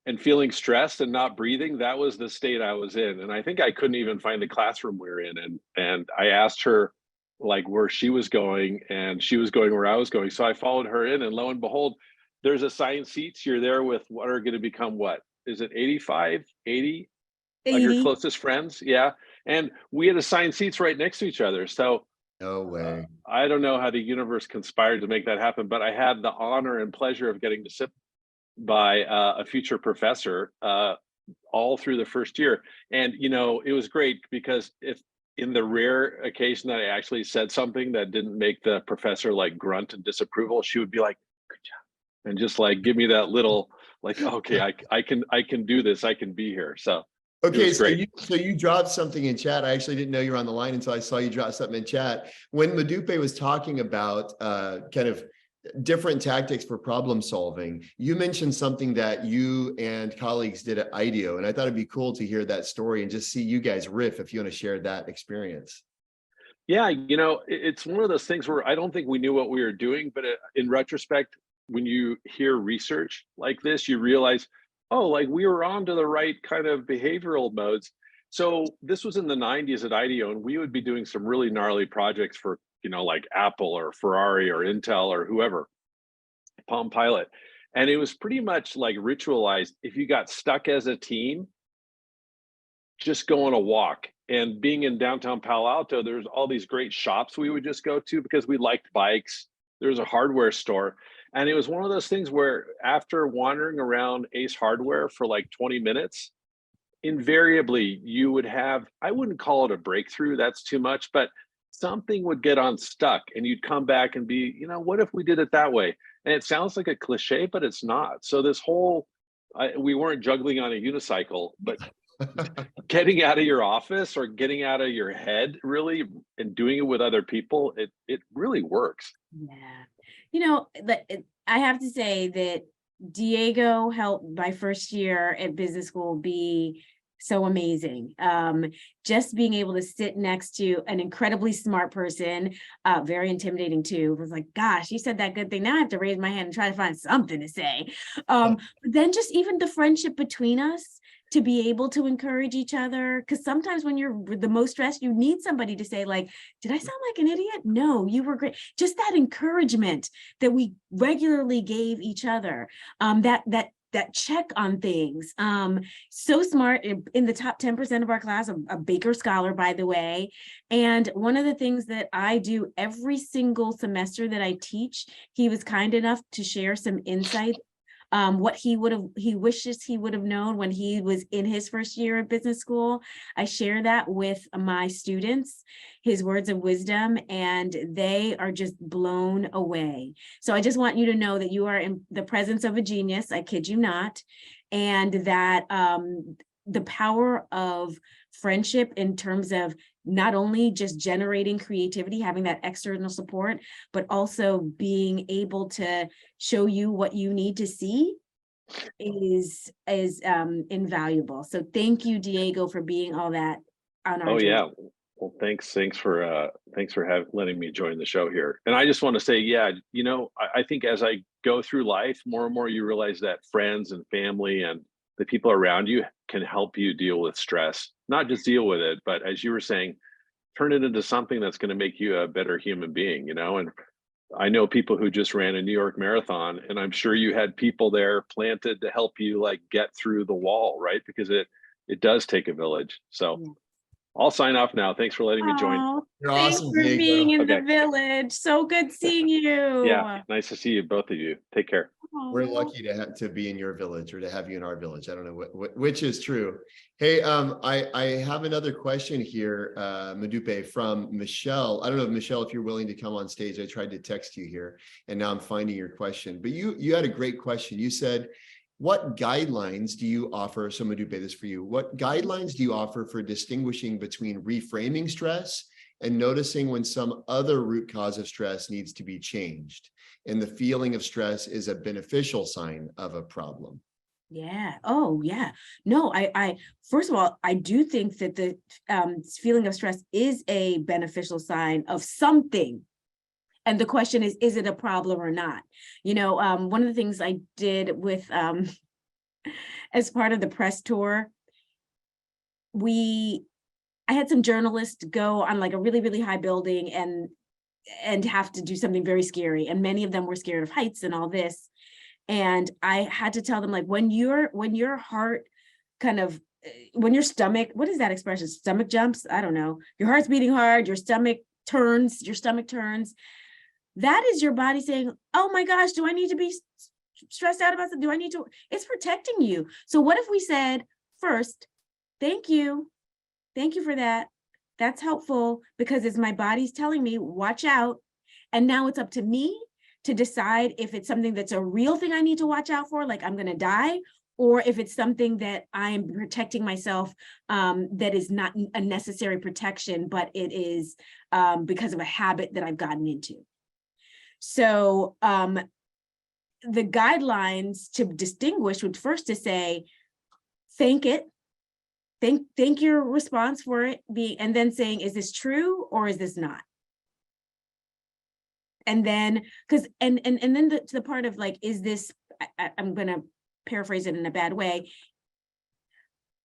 and feeling stressed and not breathing, that was the state I was in. And I think I couldn't even find the classroom we were in. And I asked her like where she was going, and she was going where I was going. So I followed her in, and lo and behold, there's assigned seats. You're there with what are going to become what? Is it 85, 80 of your closest friends? Yeah. And we had assigned seats right next to each other. So no way. I don't know how the universe conspired to make that happen, but I had the honor and pleasure of getting to sit by a future professor all through the first year. And, it was great because if in the rare occasion that I actually said something that didn't make the professor like grunt in disapproval, she would be like, good job. And just like give me that little like, okay, I can do this, I can be here. So okay, so you dropped something in chat. I actually didn't know you were on the line until I saw you drop something in chat. When Modupe was talking about kind of different tactics for problem solving, you mentioned something that you and colleagues did at IDEO, and I thought it'd be cool to hear that story and just see you guys riff if you want to share that experience. Yeah, it's one of those things where I don't think we knew what we were doing, but in retrospect, when you hear research like this, you realize, oh, like we were onto the right kind of behavioral modes. So this was in the 90s at IDEO, and we would be doing some really gnarly projects for, like Apple or Ferrari or Intel or whoever, Palm Pilot. And it was pretty much like ritualized. If you got stuck as a team, just go on a walk. And being in downtown Palo Alto, there's all these great shops we would just go to because we liked bikes. There was a hardware store. And it was one of those things where after wandering around Ace Hardware for like 20 minutes, invariably you would have, I wouldn't call it a breakthrough, that's too much, but something would get unstuck and you'd come back and be, what if we did it that way? And it sounds like a cliche, but it's not. So this whole, we weren't juggling on a unicycle, but getting out of your office or getting out of your head really and doing it with other people, it really works. Yeah. I have to say that Diego helped my first year at business school be so amazing. Just being able to sit next to an incredibly smart person, very intimidating too. It was like, gosh, you said that good thing. Now I have to raise my hand and try to find something to say. But then just even the friendship between us, to be able to encourage each other. Because sometimes when you're the most stressed, you need somebody to say like, did I sound like an idiot? No, you were great. Just that encouragement that we regularly gave each other, that that check on things. So smart, in the top 10% of our class, a Baker Scholar, by the way. And one of the things that I do every single semester that I teach, he was kind enough to share some insight. What he wishes he would have known when he was in his first year of business school. I share that with my students, his words of wisdom, and they are just blown away. So I just want you to know that you are in the presence of a genius, I kid you not, and that the power of friendship in terms of not only just generating creativity, having that external support, but also being able to show you what you need to see is invaluable. So thank you, Diego, for being all that on our Oh journey. yeah. Well, thanks for letting me join the show here. And I just want to say, yeah, I think as I go through life, more and more you realize that friends and family and the people around you can help you deal with stress. Not just deal with it, but as you were saying, turn it into something that's going to make you a better human being, And I know people who just ran a New York Marathon, and I'm sure you had people there planted to help you like get through the wall, right? Because it does take a village. So Yeah. I'll sign off now. Thanks for letting me join. Oh, You're thanks awesome, for being Diego. in the village. So good seeing you. Yeah, nice to see you, both of you. Take care. We're Aw. lucky to be in your village, or to have you in our village. I don't know which is true. Hey, I have another question here, Modupe, from Michelle. I don't know, Michelle, if you're willing to come on stage. I tried to text you here, and now I'm finding your question. But you had a great question. You said, what guidelines do you offer? So Modupe, this for you. What guidelines do you offer for distinguishing between reframing stress and noticing when some other root cause of stress needs to be changed, and the feeling of stress is a beneficial sign of a problem? Yeah. Oh, yeah. No, I first of all, I do think that the feeling of stress is a beneficial sign of something. And the question is it a problem or not? One of the things I did with as part of the press tour, I had some journalists go on like a really, really high building and have to do something very scary. And many of them were scared of heights and all this. And I had to tell them, like, when your heart kind of, when your stomach, what is that expression? Stomach jumps? I don't know. Your heart's beating hard, your stomach turns. That is your body saying, oh my gosh, do I need to be stressed out about something? It's protecting you. So what if we said, first, thank you for that. That's helpful, because it's my body's telling me, watch out. And now it's up to me to decide if it's something that's a real thing I need to watch out for, like I'm going to die, or if it's something that I am protecting myself, that is not a necessary protection, but it is because of a habit that I've gotten into. So the guidelines to distinguish would first to say, thank your response for it being, and then saying, is this true or is this not? And then, because and then to the part of like, is this, I'm going to paraphrase it in a bad way.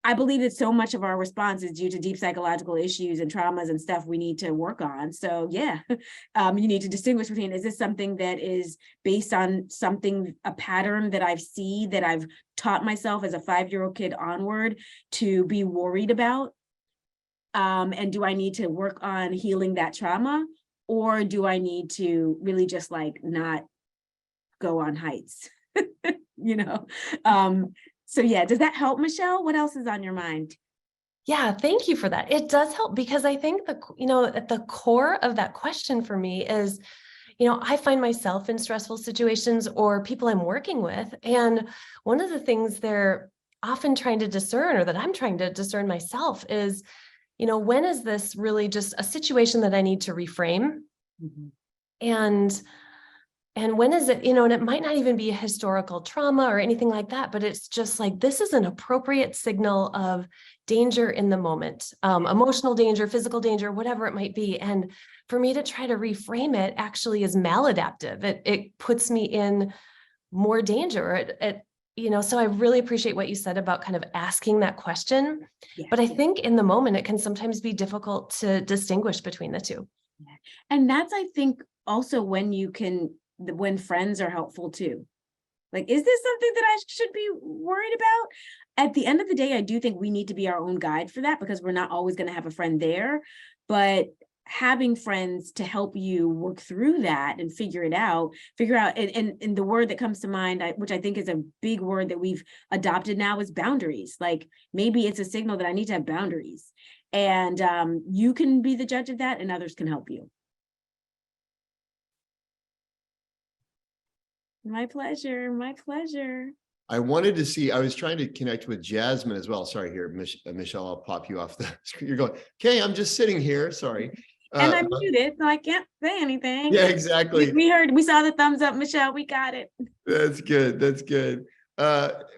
I believe that so much of our response is due to deep psychological issues and traumas and stuff we need to work on. So yeah, you need to distinguish between, is this something that is based on a pattern that I've taught myself as a 5-year-old kid onward to be worried about? And do I need to work on healing that trauma? Or do I need to really just like not go on heights? So yeah, does that help, Michelle? What else is on your mind? Yeah, thank you for that. It does help, because I think at the core of that question for me is, I find myself in stressful situations or people I'm working with. And one of the things they're often trying to discern, or that I'm trying to discern myself, is, when is this really just a situation that I need to reframe? Mm-hmm. And when is it, and it might not even be a historical trauma or anything like that, but it's just like, this is an appropriate signal of danger in the moment, emotional danger, physical danger, whatever it might be. And for me to try to reframe it actually is maladaptive. It puts me in more danger. So I really appreciate what you said about kind of asking that question. Yeah. But I think in the moment, it can sometimes be difficult to distinguish between the two. Yeah. And that's, I think, also when friends are helpful too. Like, is this something that I should be worried about? At the end of the day, I do think we need to be our own guide for that, because we're not always going to have a friend there. But having friends to help you work through that and figure out, and the word that comes to mind, which I think is a big word that we've adopted now, is boundaries. Like, maybe it's a signal that I need to have boundaries. And you can be the judge of that, and others can help you. My pleasure. My pleasure. I wanted to see, I was trying to connect with Jasmine as well. Sorry, here, Michelle, I'll pop you off the screen. You're going, okay, I'm just sitting here. Sorry. And I'm muted, so I can't say anything. Yeah, exactly. We saw the thumbs up, Michelle. We got it. That's good. That's good.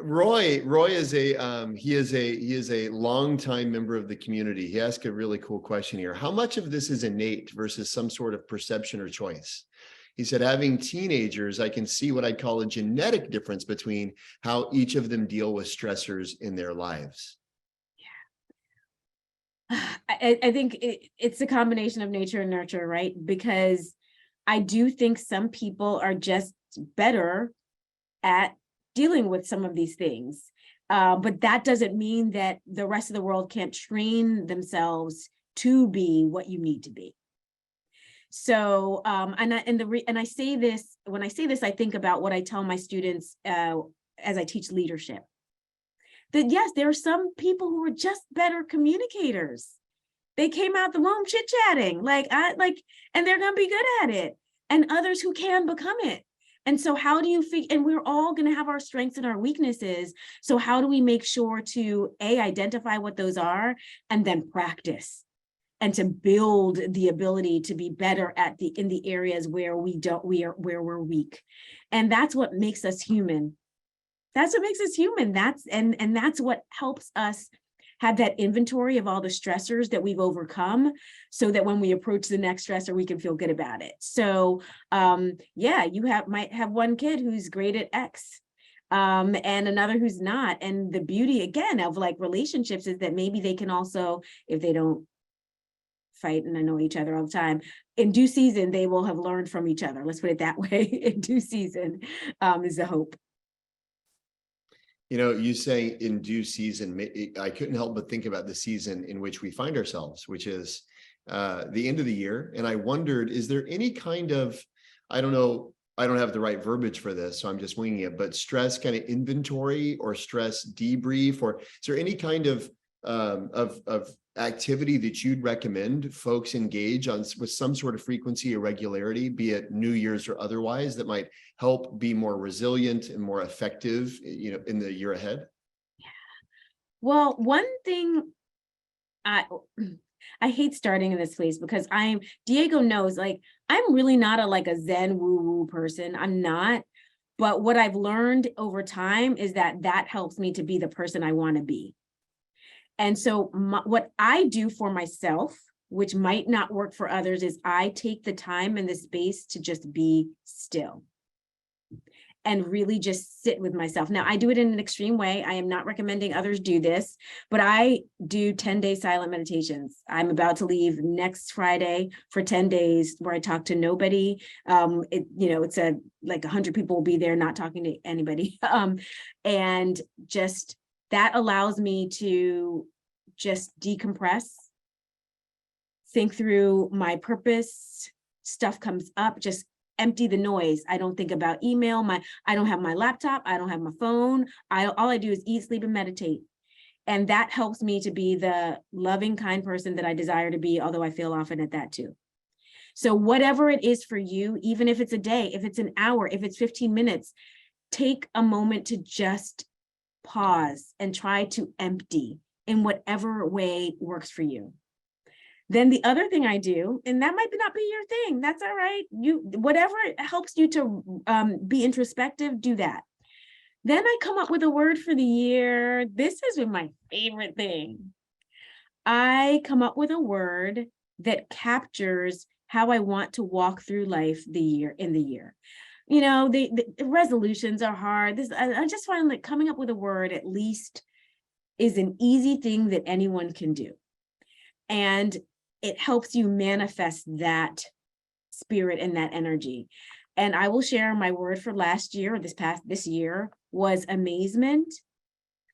Roy is he is a longtime member of the community. He asked a really cool question here. How much of this is innate versus some sort of perception or choice? He said, having teenagers, I can see what I'd call a genetic difference between how each of them deal with stressors in their lives. I think it's a combination of nature and nurture, right? Because I do think some people are just better at dealing with some of these things. But that doesn't mean that the rest of the world can't train themselves to be what you need to be. So, and I say this, when I say this, I think about what I tell my students as I teach leadership. That yes, there are some people who are just better communicators. They came out the womb chit-chatting, and they're gonna be good at it. And others who can become it. And so how do you and we're all gonna have our strengths and our weaknesses. So how do we make sure to identify what those are, and then practice, and to build the ability to be better in the areas where where we're weak. And that's what makes us human. That's what makes us human. And that's what helps us have that inventory of all the stressors that we've overcome, so that when we approach the next stressor, we can feel good about it. So yeah, you might have one kid who's great at X, and another who's not. And the beauty, again, of like relationships is that maybe they can also, if they don't fight and annoy each other all the time, in due season, they will have learned from each other. Let's put it that way. In due season is the hope. You know, you say in due season, I couldn't help but think about the season in which we find ourselves, which is the end of the year. And I wondered, is there any kind of, I don't know, I don't have the right verbiage for this, so I'm just winging it, but stress kind of inventory or stress debrief, or is there any kind of activity that you'd recommend folks engage on with some sort of frequency or regularity, be it New Year's or otherwise, that might help be more resilient and more effective, you know, in the year ahead? Well, one thing I hate starting in this place, because Diego knows, like, I'm really not a Zen woo-woo person. I'm not. But what I've learned over time is that helps me to be the person I want to be. And so what I do for myself, which might not work for others, is I take the time and the space to just be still and really just sit with myself. Now, I do it in an extreme way. I am not recommending others do this, but I do 10-day silent meditations. I'm about to leave next Friday for 10 days where I talk to nobody. It's 100 people will be there, not talking to anybody. And just that allows me to just decompress, think through my purpose. Stuff comes up, just empty the noise. I don't think about email. I don't have my laptop. I don't have my phone. All I do is eat, sleep, and meditate. And that helps me to be the loving, kind person that I desire to be, although I feel often at that too. So whatever it is for you, even if it's a day, if it's an hour, if it's 15 minutes, take a moment to just pause and try to empty in whatever way works for you. Then the other thing I do, and that might not be your thing, that's all right. Whatever helps you to be introspective, do that. Then I come up with a word for the year. This has been my favorite thing. I come up with a word that captures how I want to walk through life in the year. You know, the resolutions are hard. I just find that coming up with a word at least is an easy thing that anyone can do. And it helps you manifest that spirit and that energy. And I will share my word for last year, this year was amazement.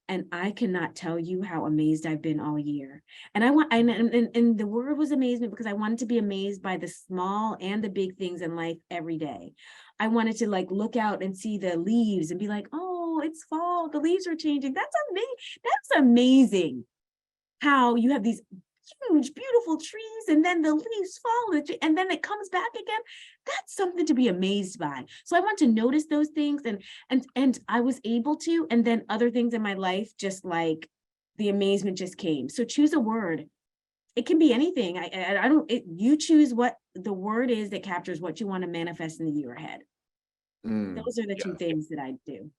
And I cannot tell you how amazed I've been all year. And and the word was amazement because I wanted to be amazed by the small and the big things in life every day. I wanted to like look out and see the leaves and be like, oh, it's fall, the leaves are changing. That's amazing. That's amazing. How you have these huge, beautiful trees, and then the leaves fall, and then it comes back again. That's something to be amazed by. So I want to notice those things, and I was able to, and then other things in my life, just like the amazement just came. So choose a word. It can be anything. You choose what the word is that captures what you want to manifest in the year ahead. Those are the two things that I do.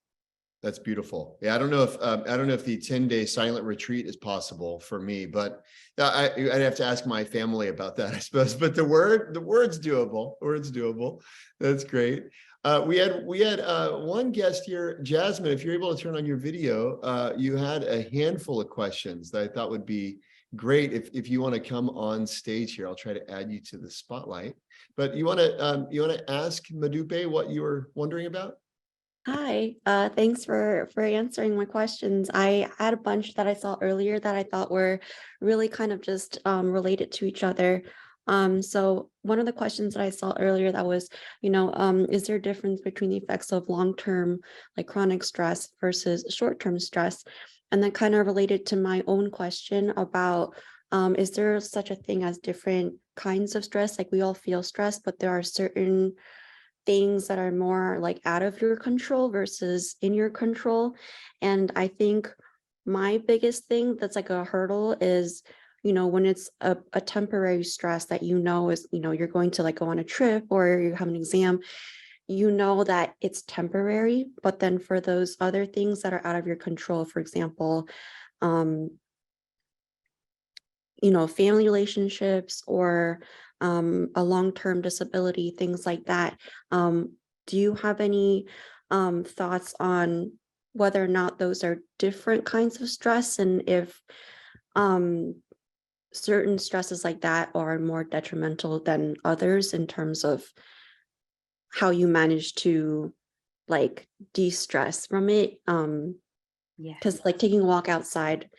That's beautiful. Yeah, I don't know if the 10-day silent retreat is possible for me, but I'd have to ask my family about that, I suppose. But the word's doable. Word's doable. That's great. We had one guest here, Jasmine. If you're able to turn on your video, you had a handful of questions that I thought would be great if you want to come on stage here. I'll try to add you to the spotlight. But you want to ask Modupe what you were wondering about? Hi, thanks for answering my questions. I had a bunch that I saw earlier that I thought were really kind of just related to each other. So one of the questions that I saw earlier that was, is there a difference between the effects of long-term, like chronic stress versus short-term stress? And that kind of related to my own question about, is there such a thing as different kinds of stress? Like we all feel stress, but there are certain things that are more like out of your control versus in your control. And I think my biggest thing that's like a hurdle is, when it's a temporary stress that is, you're going to like go on a trip or you have an exam, that it's temporary. But then for those other things that are out of your control, for example, family relationships or a long-term disability, things like that. Do you have any thoughts on whether or not those are different kinds of stress, and if certain stresses like that are more detrimental than others in terms of how you manage to like de-stress from it? Because like taking a walk outside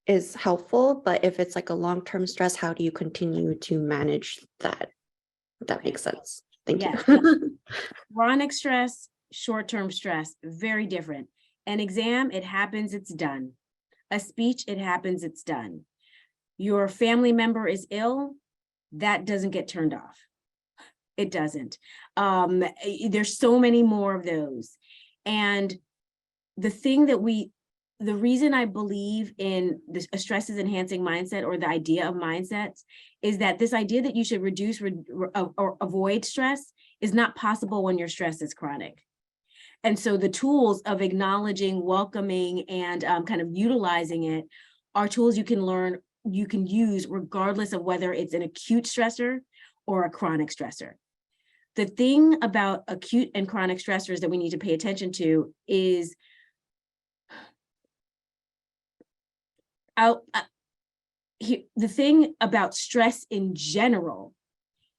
is helpful, but if it's like a long-term stress, how do you continue to manage that? If that makes sense. Thank you. Chronic stress, short-term stress, very different. An exam, it happens, it's done. A speech, it happens, it's done. Your family member is ill, that doesn't get turned off. It doesn't. There's so many more of those. And the reason I believe in a stress is enhancing mindset, or the idea of mindsets, is that this idea that you should reduce or avoid stress is not possible when your stress is chronic. And so the tools of acknowledging, welcoming, and kind of utilizing it are tools you can learn, you can use regardless of whether it's an acute stressor or a chronic stressor. The thing about acute and chronic stressors that we need to pay attention to is the thing about stress in general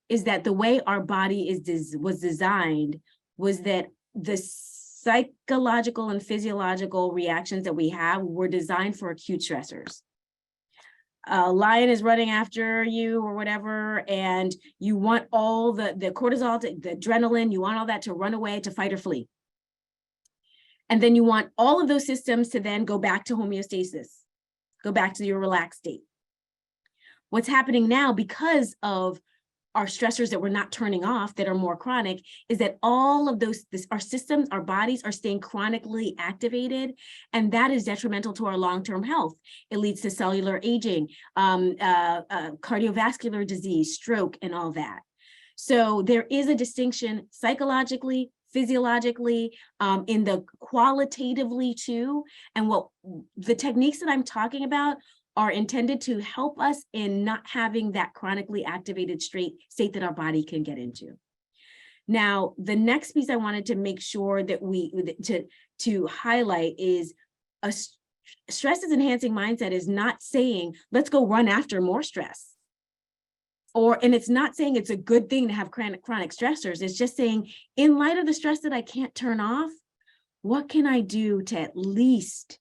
is that the way our body was designed was that the psychological and physiological reactions that we have were designed for acute stressors. A lion is running after you or whatever, and you want all the cortisol, the adrenaline, you want all that to run away, to fight or flee. And then you want all of those systems to then go back to homeostasis. Go back to your relaxed state. What's happening now, because of our stressors that we're not turning off, that are more chronic, is that all of those, our systems, our bodies are staying chronically activated, and that is detrimental to our long-term health. It leads to cellular aging, cardiovascular disease, stroke, and all that. So there is a distinction psychologically, physiologically, in the qualitatively too. And what the techniques that I'm talking about are intended to help us in not having that chronically activated state that our body can get into. Now, the next piece I wanted to make sure that to highlight is a stress is enhancing mindset is not saying, let's go run after more stress. and it's not saying it's a good thing to have chronic stressors. It's just saying, in light of the stress that I can't turn off, what can I do to at least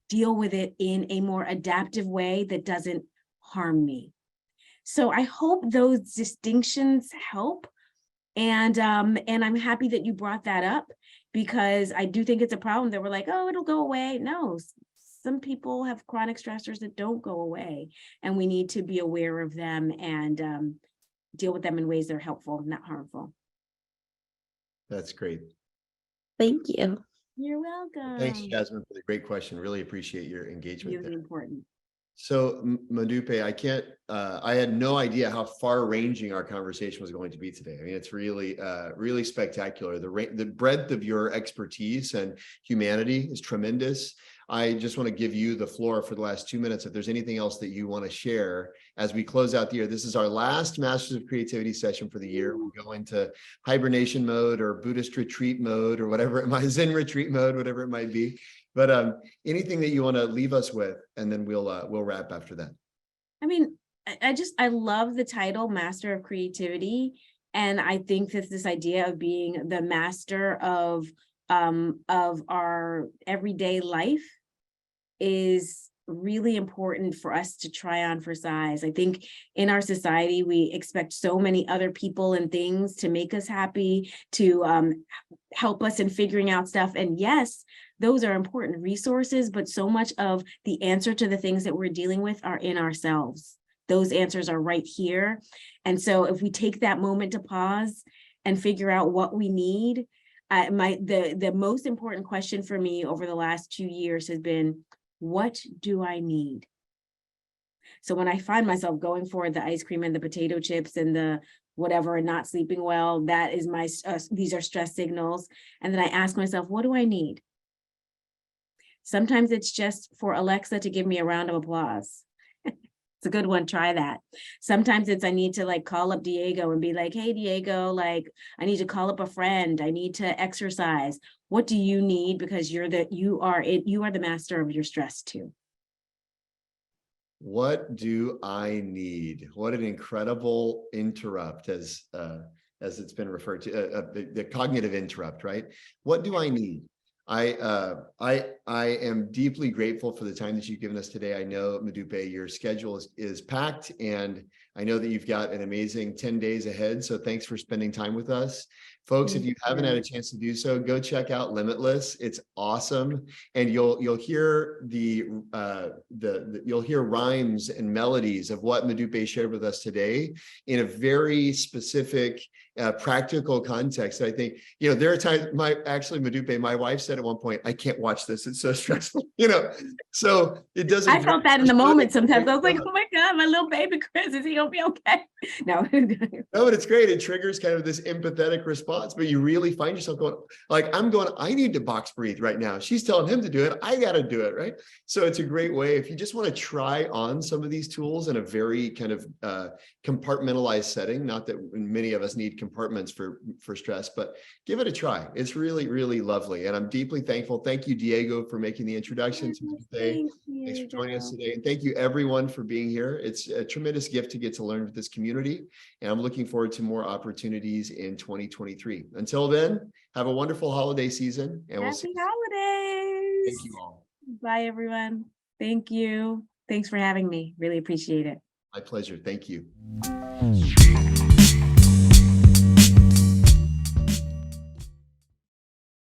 deal with it in a more adaptive way that doesn't harm me? So I hope those distinctions help. And I'm happy that you brought that up, because I do think it's a problem that we're like, oh, it'll go away. No, some people have chronic stressors that don't go away, and we need to be aware of them and deal with them in ways that are helpful, not harmful. That's great. Thank you. You're welcome. Thanks, Jasmine, for the great question. Really appreciate your engagement Really there. important. So Modupe, I had no idea how far ranging our conversation was going to be today. I mean, it's really, really spectacular. The breadth of your expertise and humanity is tremendous. I just want to give you the floor for the last 2 minutes. If there's anything else that you want to share as we close out the year. This is our last Masters of Creativity session for the year. We go into hibernation mode or Buddhist retreat mode or whatever it might, Zen retreat mode, whatever it might be. But anything that you want to leave us with, and then we'll wrap after that. I mean, I love the title Master of Creativity. And I think that this idea of being the master of our everyday life is really important for us to try on for size. I think in our society, we expect so many other people and things to make us happy, to help us in figuring out stuff. And yes, those are important resources, but so much of the answer to the things that we're dealing with are in ourselves. Those answers are right here. And so if we take that moment to pause and figure out what we need, the most important question for me over the last 2 years has been, what do I need? So when I find myself going for the ice cream and the potato chips and the whatever and not sleeping well, that is these are stress signals. And then I ask myself, what do I need? Sometimes it's just for Alexa to give me a round of applause. It's a good one. Try that. Sometimes it's I need to like call up Diego and be like, hey, Diego, like I need to call up a friend. I need to exercise. What do you need? Because you are the master of your stress too. What do I need? What an incredible interrupt, as it's been referred to, the cognitive interrupt, right? What do I need? I am deeply grateful for the time that you've given us today. I know, Modupe, your schedule is packed, and I know that you've got an amazing 10 days ahead. So thanks for spending time with us. Folks, if you haven't had a chance to do so, go check out Limitless. It's awesome. And you'll hear you'll hear rhymes and melodies of what Modupe shared with us today in a very specific, practical context. I think, there are times Modupe, my wife said at one point, I can't watch this. It's so stressful, so it doesn't. I felt that in the moment sometimes. I was like, oh my God, my little baby Chris, is he gonna be okay? No. No, but it's great. It triggers kind of this empathetic response, but you really find yourself going, I need to box breathe right now. She's telling him to do it. I got to do it. Right. So it's a great way. If you just want to try on some of these tools in a very kind of compartmentalized setting, not that many of us need compartments for stress, but give it a try. It's really, really lovely. And I'm deeply thankful. Thank you, Diego, for making the introduction to today. Thanks for joining us today. And thank you everyone for being here. It's a tremendous gift to get to learn with this community. And I'm looking forward to more opportunities in 2023. Until then, have a wonderful holiday season. And we'll see you. Happy holidays. Thank you all. Bye, everyone. Thank you. Thanks for having me. Really appreciate it. My pleasure. Thank you.